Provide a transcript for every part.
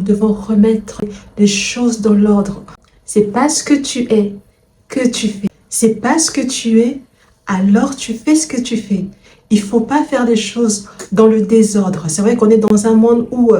devons remettre les choses dans l'ordre. C'est pas ce que tu es que tu fais. C'est pas ce que tu es, alors tu fais ce que tu fais. Il faut pas faire des choses dans le désordre. C'est vrai qu'on est dans un monde où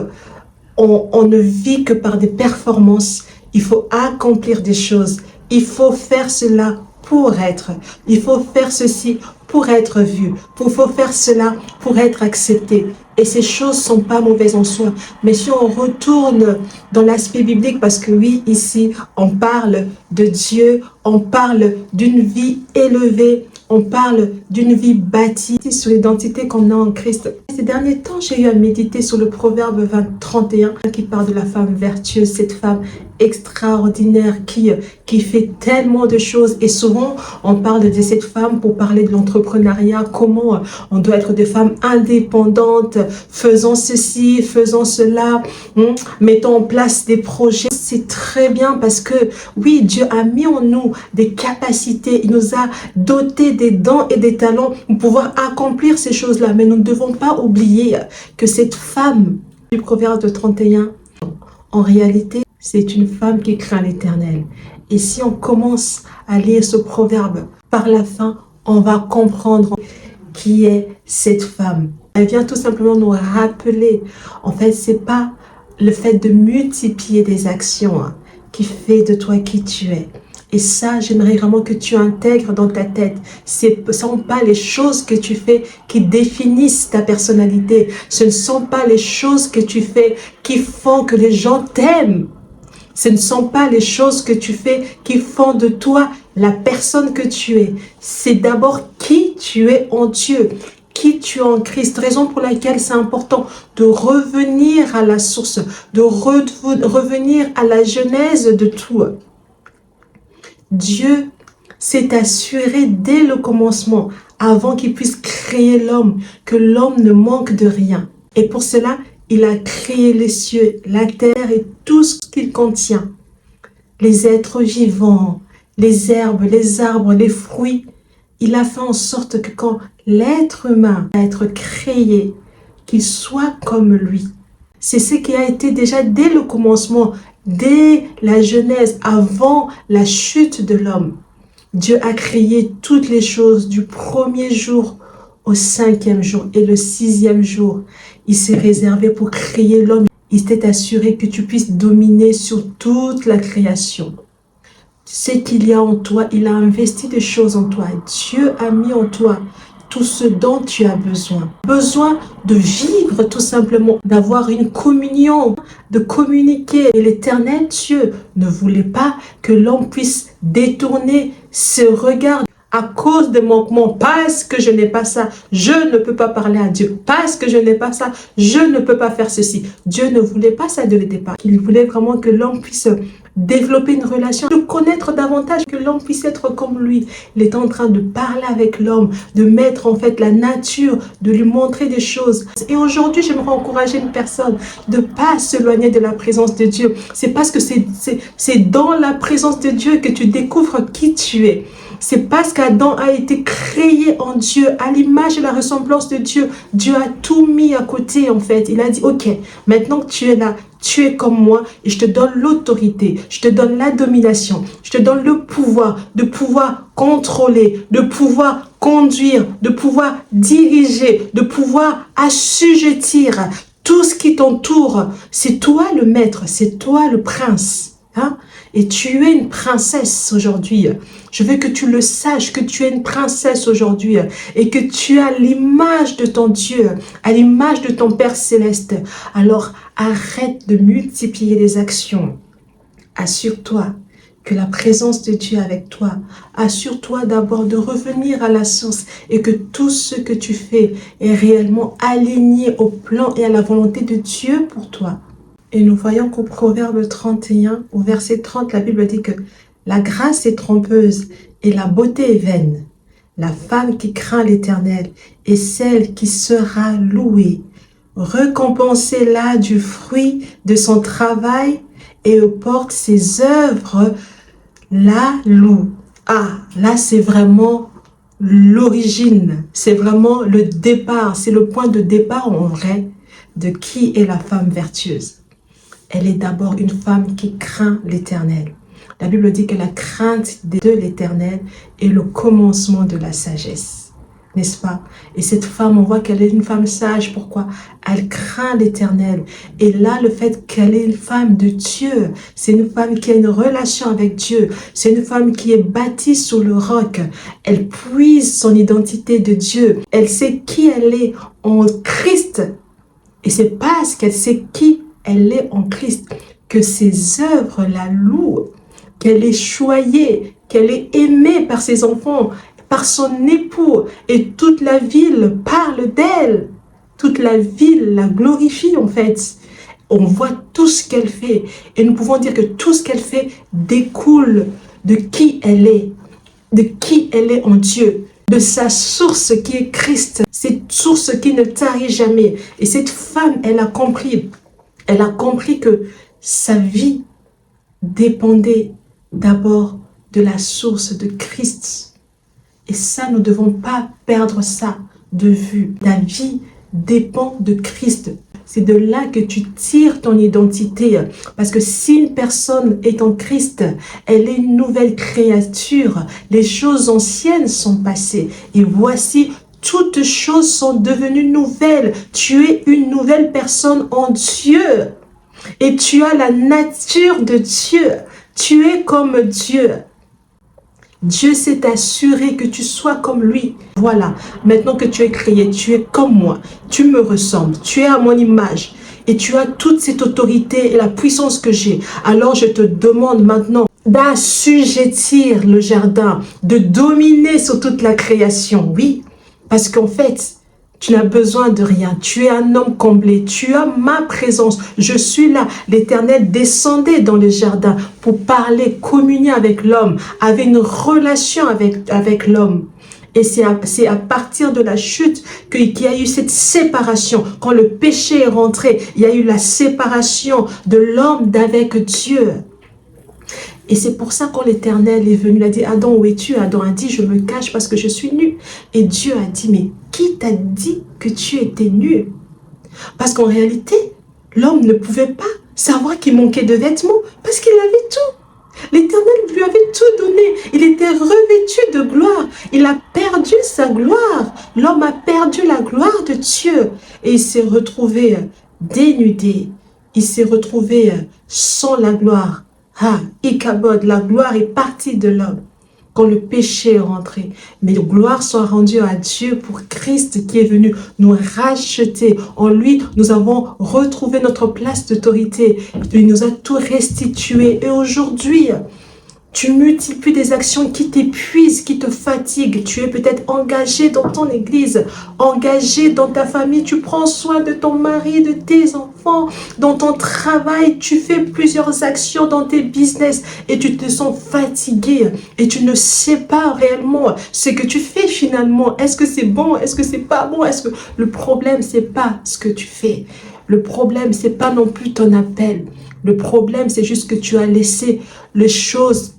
on ne vit que par des performances. Il faut accomplir des choses. Il faut faire cela pour être. Il faut faire ceci pour être vu. Il faut faire cela pour être accepté. Et ces choses ne sont pas mauvaises en soi. Mais si on retourne dans l'aspect biblique, parce que oui, ici, on parle de Dieu, on parle d'une vie élevée, on parle d'une vie bâtie sur l'identité qu'on a en Christ. Ces derniers temps, j'ai eu à méditer sur le Proverbe 31 qui parle de la femme vertueuse, cette femme extraordinaire qui fait tellement de choses. Et souvent, on parle de cette femme pour parler de l'entrepreneuriat, comment on doit être des femmes indépendantes, faisant ceci, faisant cela, mettons en place des projets. C'est très bien parce que oui, Dieu a mis en nous des capacités, il nous a dotés des dons et des talents pour pouvoir accomplir ces choses-là. Mais nous ne devons pas oublier que cette femme du Proverbe 31, en réalité, c'est une femme qui craint l'Éternel. Et si on commence à lire ce proverbe, par la fin, on va comprendre qui est cette femme. Elle vient tout simplement nous rappeler, en fait, c'est pas le fait de multiplier des actions qui fait de toi qui tu es. Et ça, j'aimerais vraiment que tu intègres dans ta tête. Ce ne sont pas les choses que tu fais qui définissent ta personnalité. Ce ne sont pas les choses que tu fais qui font que les gens t'aiment. Ce ne sont pas les choses que tu fais qui font de toi la personne que tu es. C'est d'abord qui tu es en Dieu, qui tu es en Christ. Raison pour laquelle c'est important de revenir à la source, de revenir à la genèse de tout. Dieu s'est assuré dès le commencement, avant qu'il puisse créer l'homme, que l'homme ne manque de rien. Et pour cela, il a créé les cieux, la terre et tout ce qu'il contient. Les êtres vivants, les herbes, les arbres, les fruits. Il a fait en sorte que quand l'être humain va être créé, qu'il soit comme lui. C'est ce qui a été déjà dès le commencement, dès la Genèse, avant la chute de l'homme. Dieu a créé toutes les choses du premier jour au 5e jour et le 6e jour. Il s'est réservé pour créer l'homme. Il s'est assuré que tu puisses dominer sur toute la création. Ce qu'il y a en toi, il a investi des choses en toi. Dieu a mis en toi tout ce dont tu as besoin. Besoin de vivre tout simplement, d'avoir une communion, de communiquer. Et l'Éternel Dieu ne voulait pas que l'homme puisse détourner ce regard à cause des manquements. Parce que je n'ai pas ça, je ne peux pas parler à Dieu. Parce que je n'ai pas ça, je ne peux pas faire ceci. Dieu ne voulait pas ça dès le départ. Il voulait vraiment que l'homme puisse développer une relation, de connaître davantage, que l'homme puisse être comme lui. Il est en train de parler avec l'homme, de mettre en fait la nature, de lui montrer des choses. Et aujourd'hui, j'aimerais encourager une personne de ne pas s'éloigner de la présence de Dieu. C'est parce que c'est dans la présence de Dieu que tu découvres qui tu es. C'est parce qu'Adam a été créé en Dieu, à l'image et la ressemblance de Dieu. Dieu a tout mis à côté en fait. Il a dit, ok, maintenant que tu es là, tu es comme moi et je te donne l'autorité, je te donne la domination, je te donne le pouvoir de pouvoir contrôler, de pouvoir conduire, de pouvoir diriger, de pouvoir assujettir tout ce qui t'entoure. C'est toi le maître, c'est toi le prince. Hein? Et tu es une princesse aujourd'hui. Je veux que tu le saches, que tu es une princesse aujourd'hui et que tu as l'image de ton Dieu, à l'image de ton Père Céleste. Alors arrête de multiplier les actions. Assure-toi que la présence de Dieu est avec toi. Assure-toi d'abord de revenir à la source et que tout ce que tu fais est réellement aligné au plan et à la volonté de Dieu pour toi. Et nous voyons qu'au Proverbe 31, au verset 30, la Bible dit que la grâce est trompeuse et la beauté est vaine. La femme qui craint l'Éternel est celle qui sera louée. Récompensez-la du fruit de son travail et porte ses œuvres la loue. Ah, là c'est vraiment l'origine, c'est vraiment le départ, c'est le point de départ en vrai de qui est la femme vertueuse. elle est d'abord une femme qui craint l'Éternel. La Bible dit que la crainte de l'Éternel est le commencement de la sagesse, n'est-ce pas? Et cette femme, on voit qu'elle est une femme sage. Pourquoi? Elle craint l'Éternel. Et là, le fait qu'elle est une femme de Dieu, c'est une femme qui a une relation avec Dieu, c'est une femme qui est bâtie sous le roc. Elle puise son identité de Dieu. Elle sait qui elle est en Christ. Et c'est parce qu'elle sait qui elle est en Christ que ses œuvres la louent, qu'elle est choyée, qu'elle est aimée par ses enfants, par son époux, et toute la ville parle d'elle. Toute la ville la glorifie en fait. On voit tout ce qu'elle fait et nous pouvons dire que tout ce qu'elle fait découle de qui elle est en Dieu, de sa source qui est Christ, cette source qui ne tarit jamais. Et cette femme, elle a compris que sa vie dépendait d'abord de la source de Christ. Et ça, nous ne devons pas perdre ça de vue. Ta vie dépend de Christ. C'est de là que tu tires ton identité. Parce que si une personne est en Christ, elle est une nouvelle créature. Les choses anciennes sont passées. Et voici, toutes choses sont devenues nouvelles. Tu es une nouvelle personne en Dieu. Et tu as la nature de Dieu. Tu es comme Dieu. Dieu s'est assuré que tu sois comme lui. Voilà, maintenant que tu es créé, tu es comme moi. Tu me ressembles, tu es à mon image. Et tu as toute cette autorité et la puissance que j'ai. Alors je te demande maintenant d'assujettir le jardin, de dominer sur toute la création. Oui, parce qu'en fait, tu n'as besoin de rien. Tu es un homme comblé. Tu as ma présence. Je suis là. L'Éternel descendait dans le jardin pour parler, communier avec l'homme, avait une relation avec l'homme. Et c'est à partir de la chute qu'il y a eu cette séparation. Quand le péché est rentré, il y a eu la séparation de l'homme d'avec Dieu. Et c'est pour ça quand l'Éternel est venu, il a dit, Adam, où es-tu? Adam a dit, je me cache parce que je suis nu. Et Dieu a dit, mais qui t'a dit que tu étais nu? Parce qu'en réalité, l'homme ne pouvait pas savoir qu'il manquait de vêtements parce qu'il avait tout. L'Éternel lui avait tout donné. Il était revêtu de gloire. Il a perdu sa gloire. L'homme a perdu la gloire de Dieu. Et il s'est retrouvé dénudé. Il s'est retrouvé sans la gloire. Ah, Ikabod, la gloire est partie de l'homme quand le péché est rentré. Mais la gloire soit rendue à Dieu pour Christ qui est venu nous racheter. En lui, nous avons retrouvé notre place d'autorité. Il nous a tout restitué. Et aujourd'hui, tu multiplies des actions qui t'épuisent, qui te fatiguent. Tu es peut-être engagé dans ton église, engagé dans ta famille. Tu prends soin de ton mari, de tes enfants. Dans ton travail, tu fais plusieurs actions dans tes business et tu te sens fatigué. Et tu ne sais pas réellement ce que tu fais finalement. Est-ce que c'est bon? Est-ce que c'est pas bon? Est-ce que le problème, c'est pas ce que tu fais. Le problème, c'est pas non plus ton appel. Le problème, c'est juste que tu as laissé les choses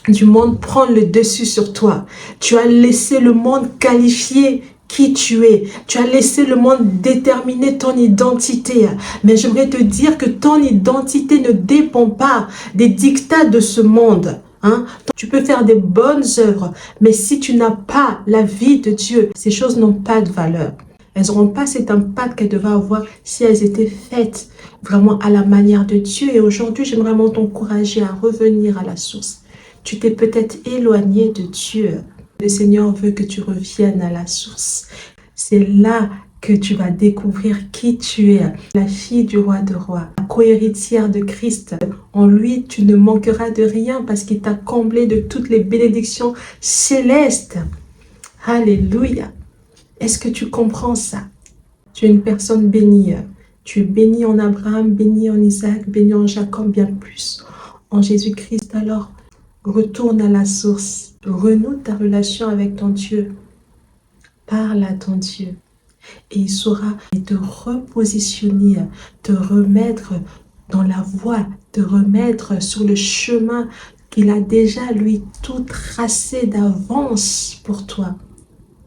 du monde prendre le dessus sur toi. Tu as laissé le monde qualifier qui tu es. Tu as laissé le monde déterminer ton identité. Mais j'aimerais te dire que ton identité ne dépend pas des dictats de ce monde. Hein? Tu peux faire des bonnes œuvres, mais si tu n'as pas la vie de Dieu, ces choses n'ont pas de valeur. Elles n'auront pas cet impact qu'elles devaient avoir si elles étaient faites vraiment à la manière de Dieu. Et aujourd'hui, j'aimerais vraiment t'encourager à revenir à la source. Tu t'es peut-être éloigné de Dieu. Le Seigneur veut que tu reviennes à la source. C'est là que tu vas découvrir qui tu es, la fille du roi de rois, la co-héritière de Christ. En lui, tu ne manqueras de rien parce qu'il t'a comblé de toutes les bénédictions célestes. Alléluia. Est-ce que tu comprends ça? Tu es une personne bénie. Tu es béni en Abraham, béni en Isaac, béni en Jacob, bien plus. En Jésus-Christ, alors, retourne à la source. Renoue ta relation avec ton Dieu. Parle à ton Dieu. Et il saura te repositionner, te remettre dans la voie, te remettre sur le chemin qu'il a déjà, lui, tout tracé d'avance pour toi.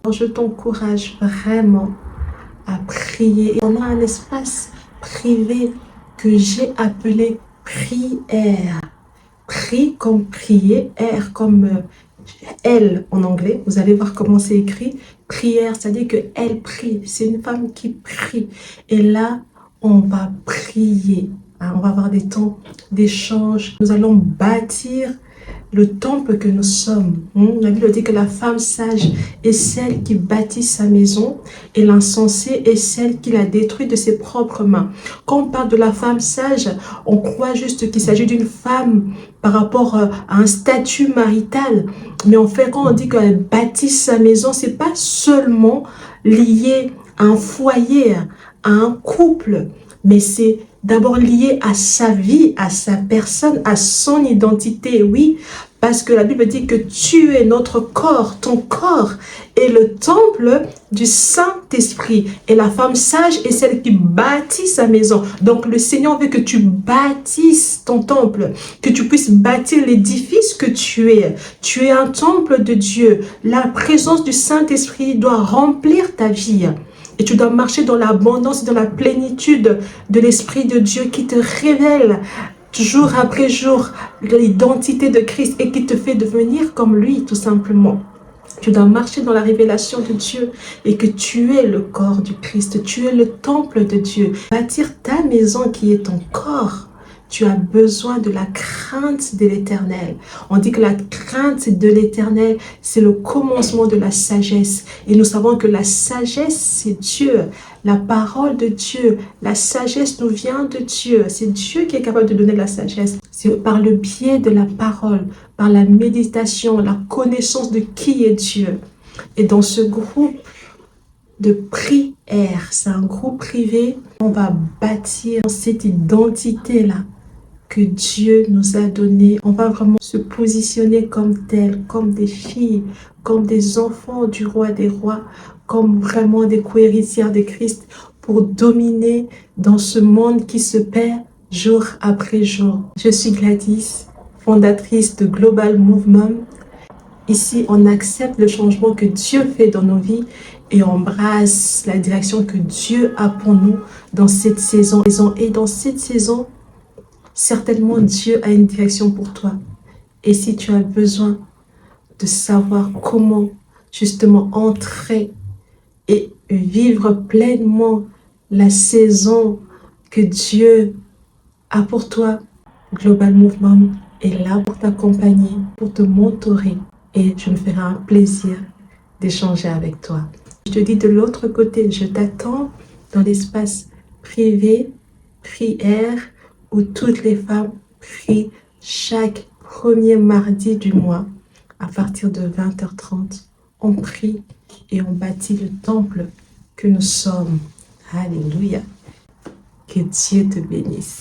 Alors, je t'encourage vraiment à prier. On a un espace privé que j'ai appelée prière. Pri comme prier, R comme elle en anglais. Vous allez voir comment c'est écrit. Prière, c'est-à-dire qu'elle prie. C'est une femme qui prie. Et là, on va prier. Hein, on va avoir des temps d'échange. Nous allons bâtir le temple que nous sommes. La Bible dit que la femme sage est celle qui bâtit sa maison et l'insensée est celle qui la détruit de ses propres mains. Quand on parle de la femme sage, on croit juste qu'il s'agit d'une femme par rapport à un statut marital. Mais en fait, quand on dit qu'elle bâtit sa maison, c'est pas seulement lié à un foyer, à un couple, mais c'est d'abord lié à sa vie, à sa personne, à son identité, oui, parce que la Bible dit que tu es notre corps, ton corps est le temple du Saint-Esprit. Et la femme sage est celle qui bâtit sa maison. Donc le Seigneur veut que tu bâtisses ton temple, que tu puisses bâtir l'édifice que tu es. Tu es un temple de Dieu. La présence du Saint-Esprit doit remplir ta vie. Et tu dois marcher dans l'abondance et dans la plénitude de l'Esprit de Dieu qui te révèle jour après jour l'identité de Christ et qui te fait devenir comme lui, tout simplement. Tu dois marcher dans la révélation de Dieu et que tu es le corps du Christ, tu es le temple de Dieu. Bâtir ta maison qui est ton corps. Tu as besoin de la crainte de l'Éternel. On dit que la crainte de l'Éternel, c'est le commencement de la sagesse. Et nous savons que la sagesse, c'est Dieu. La parole de Dieu, la sagesse nous vient de Dieu. C'est Dieu qui est capable de donner la sagesse. C'est par le biais de la parole, par la méditation, la connaissance de qui est Dieu. Et dans ce groupe de prière, c'est un groupe privé, on va bâtir cette identité-là que Dieu nous a donné. On va vraiment se positionner comme tel, comme des filles, comme des enfants du roi des rois, comme vraiment des co-héritières de Christ pour dominer dans ce monde qui se perd jour après jour. Je suis Gladys, fondatrice de Global Movement. Ici, on accepte le changement que Dieu fait dans nos vies et on embrasse la direction que Dieu a pour nous dans cette saison. Et dans cette saison, certainement, Dieu a une direction pour toi. Et si tu as besoin de savoir comment justement entrer et vivre pleinement la saison que Dieu a pour toi, Global Movement est là pour t'accompagner, pour te mentorer. Et je me ferai un plaisir d'échanger avec toi. Je te dis de l'autre côté, je t'attends dans l'espace privé, prière, où toutes les femmes prient chaque premier mardi du mois à partir de 20h30. On prie et on bâtit le temple que nous sommes. Alléluia. Que Dieu te bénisse.